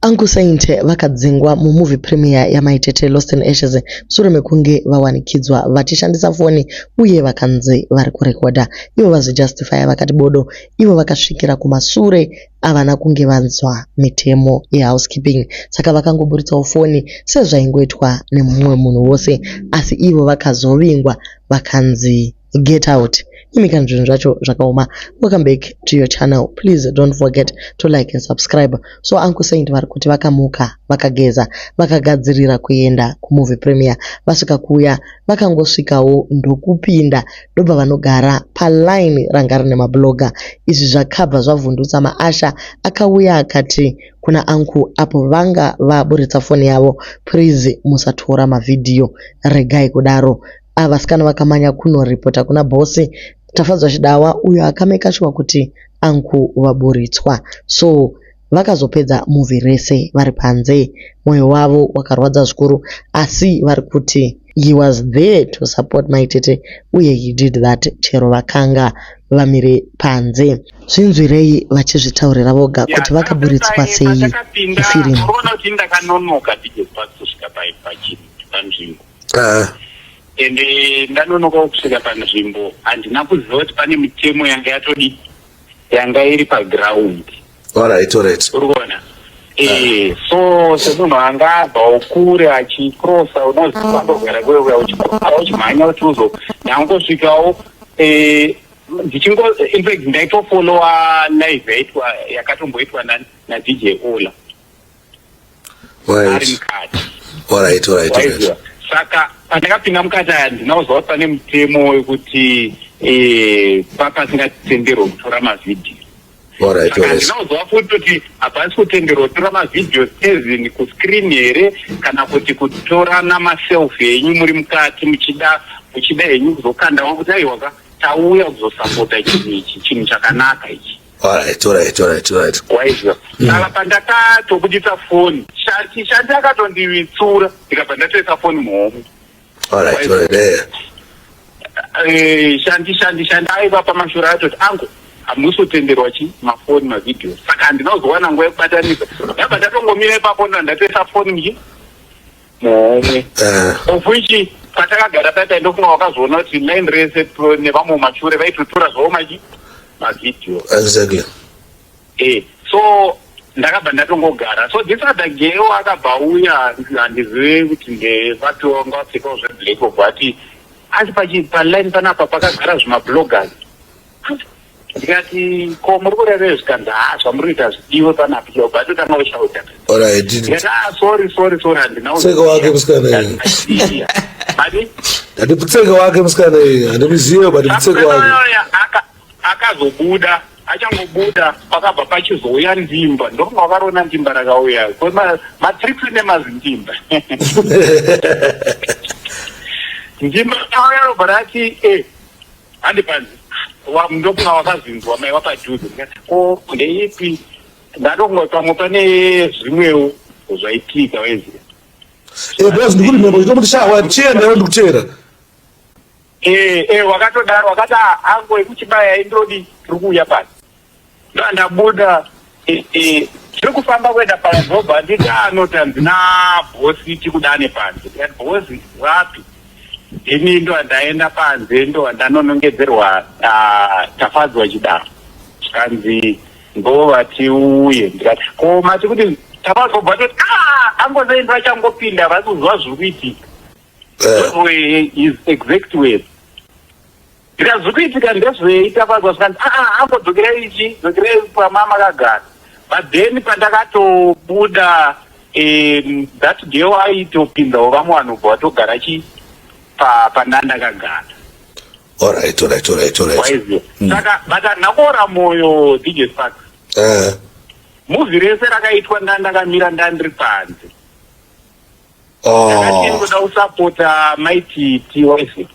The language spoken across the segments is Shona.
Uncle Saint vakadzingwa mumovie premiere yamaitete Lost in Ashes sure mekunge vawanikidzwa vachishandisa foni uye vakanzi vari kurekoda. Ivo vazojustify vakati bodo ivo vakasvikira kumasure avana kunge vanzwa mitemo yehousekeeping, saka vakangoburitsawo foni sezvaingoitwa nemumwe munhu wose, asi ivo vakazovingwa vakanzi get out. Imika nzvinhu zvacho zvakaoma. Welcome back to your channel. Please don't forget to like and subscribe. So Uncle Saint vari kuti vakamuka vakageza vakagadzirira kuenda kumovie premiere. Vasvika kuya vakangosvikawo ndokupinda ndobva vanogara paline ranga rine mabloga. Izvi zvakabva zvavhundutsa maasha akauya akati kuna Uncle apo vanga vaburitsa foni yavo, please musatora mavidhiyo, regai kudaro. Vasikana vakamanya kunoripota kuna bosi. Tafadzwa Chidawa uyo akameka sure kuti Uncle vaburitswa. So vakazopedza movie rese vari panze, mwoyo wavo wakarwadza zvikuru, asi vari kuti he was there to support Maitete uye he did that chero vakanga vamire panze. Zvinzwirei vachizvitaurira voga kuti vakaburitswa sei ifirimu. Unoona kuti ndakanonoka kusvika panzvimbo. Ende ndanonoka kusvika panzvimbo handina kuziva kuti pane mitemo yanga iri paground. Alright. Urikuona? So semunhu anga abva kure achikrosa unoziva ndogara kweuya uchimhanya kuti uzonyangosvikawo infact ndaitofolowa live yakatomboitwa naDJ Ola ari mukati. Alright. Saka pandakapinda mukati ndinauziva kuti pane mutemo wekuti pasingatenderwa kutora mavidhiyo. Saka ndinauziva futi kuti hapasi kutenderwa kutora mavidhiyo sezini kuscreen here kana kuti kutora namaselfi enyu muri mukati muchida henyu kuzokandawo kuti aiwaka tauya kuzosapota chinhu chakanaka ichi. Alright. Waizwa. Saka pandakatobudisa foni shanti akatondivitsura ndikabva ndatoisa foni muhomwe. Shandi aiva pamashure atoti angu hamusi kutenderwa mafoni mavidhiyo. Saka handinozowana nguva yekubatanisa. Ndabva ndatongomira ipapo ndatoisa foni muhomwe. Of which patakagara pata ndofunga wakazoona kuti line rese nevamwe mashure vaitotora zvawo mavidhiyo. Exactly. So ndakabva ndatongogara. So this other girl akabva uya handizive kuti ndevatonga vapfekawo zveblack obvati asi paline panapa pakagara zvimabloggers. Ndikati ko muri kureve zvikanzi zvamuri kuita zvidiwe panapa chobva totanga kushauta. Ndikati sorry handina mutseka wake musikana. Mutseka wake musikana handimuzive but mutseka wake akazobuda achangobuda pakabva pachizouya ndimba ndofunga wakarona ndimba rakauya matrips nemazindimba ndimba akauya robva rati handipanzi ndofunga wakazinzwa mai wapadhuze ndikati ko ndeipi ndatonga pamwe pane zvimwewo zvaitika weziva. Basi ndikurimemba chitomuti shawa chiendawo ndikuchera. Wakatodaro wakati angu ekuchibaya indodi tiri kuuya pasi. Ndoandabuda tiri kufamba kuenda padhorobha handiti anoti handina bhosi tikudane panze. Ndikati bhosi wapi? Ini ndo andaenda panze ndo andanonongedzerwa Tafadzwa Chidawa. Zvikanzi ngova tiuye. Ndikati ko mati kuti Tafadzwa bvatoti angozoenda vachangopinda vari kuzwa zviri kuitika. His exact words. Ndikazokuitika ndezveitafadzwa zvikanzi ambodzokera dzokerei pamama akagara. But then pandakatobuda that girl aitopindawo vamwe vanhu bva vatogara pandanda akagara. Alright. Waiziva. Saka but handakora mwoyo DJ Sparks. Movie rese rakaitwa ndakamira ndandiri panze. Ndakati ndoda kusapota Maititi waiziva.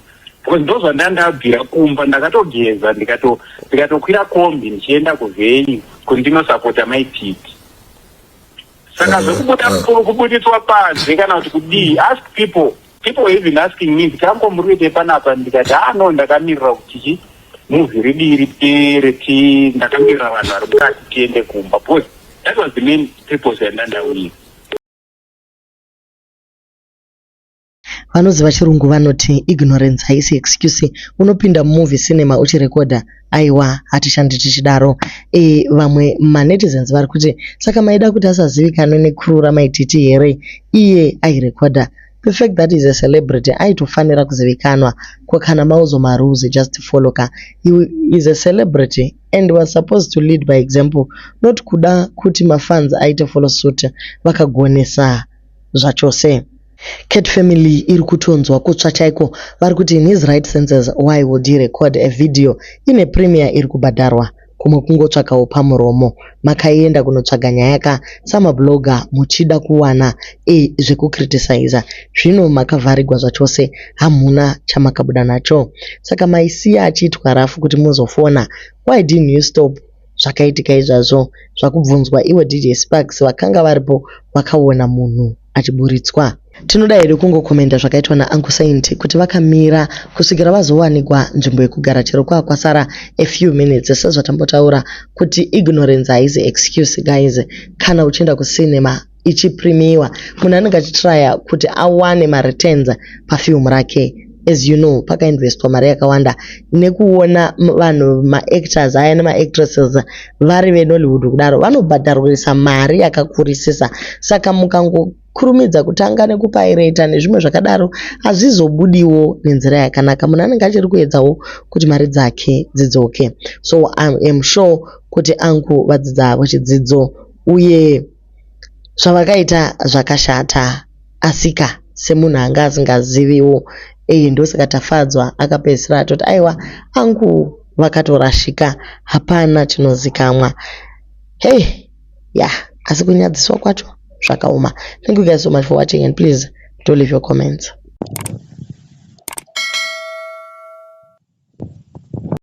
Because ndozvandandabvira kumba ndakatogeza ndikatokwira kombi ndichienda kuvhenyu kuti ndinosapota Maititi. Saka zvekubuditswa panze kana kuti kudii, ask people even asking me ndikango muri kuite panapa ndikati no ndakamirira kuti movie ridii ripere ndakamirira vanhu vari mukati tiende kumba. Because That was the main purpose yandandauya. Vanoziva chirungu vanoti ignorance haisi excuse. Unopinda movie cinema uchirekodha aiwa hatishandi tichidaro. Vamwe manetizens vari kuti saka maida kuti asazivikanwe necrew ramaititi here iye airekodha. The fact that he's a celebrity aitofanira kuzivikanwa kana mauzo marules just follow ka. He is a celebrity and was supposed to lead by example, not kuda kuti mafans aite follow suit vakagonesa zvachose. Cat family iri kutonzwa kutsva chaiko. Vari kuti in his right senses why would he record a video in a premiere iri kubhadharwa kumwe kungotsvakawo pamuromo. Makaenda kunotsvaga nyaya ka samabloga muchida kuwana zvekukriticize. Zvino makavharigwa zvachose hamuna chamakabuda nacho. Saka maisiya achiitwa rafu kuti muzofona. Why didn't you stop? Zvakaitika izvazvo zvakubvunzwa iwe DJ Sparks vakanga varipo vakaona munhu achiburitswa. Tinoda here kungokomenda zvakaitwa naUncle Saint kuti vakamira kusvikira vazowanikwa nzvimbo yekugara chero kwasara a few minutes. Sezvatambotaura kuti ignorance haisi excuse guys. Kana uchienda kucinema ichiprimiwa munhu anenge achitraya kuti awane mareturns pafilm rake. As you know, pakainvestwa mari yakawanda nekuona vanhu maactors aya nemaactresses vari veNollywood kudaro vanobhadharwisa mari yakakurisisa. Saka mukangokurumidza kutanga nekupiraita nezvimwe zvakadaro hazvizobudiwo nenzira yakanaka. Munhu anenge achiri kuedzawo kuti mari dzake dzidzoke. So I am sure kuti angu vadzidza havo chidzidzo uye zvavakaita zvakashata asika semunhu anga asingaziviwo. Ndosaka tafadzwa akapedzisira atoti aiwa angu vakatorashika hapana chinozikamwa. Asi kunyadziswa kwacho zvakaoma. Thank you guys so much for watching and please do leave your comments.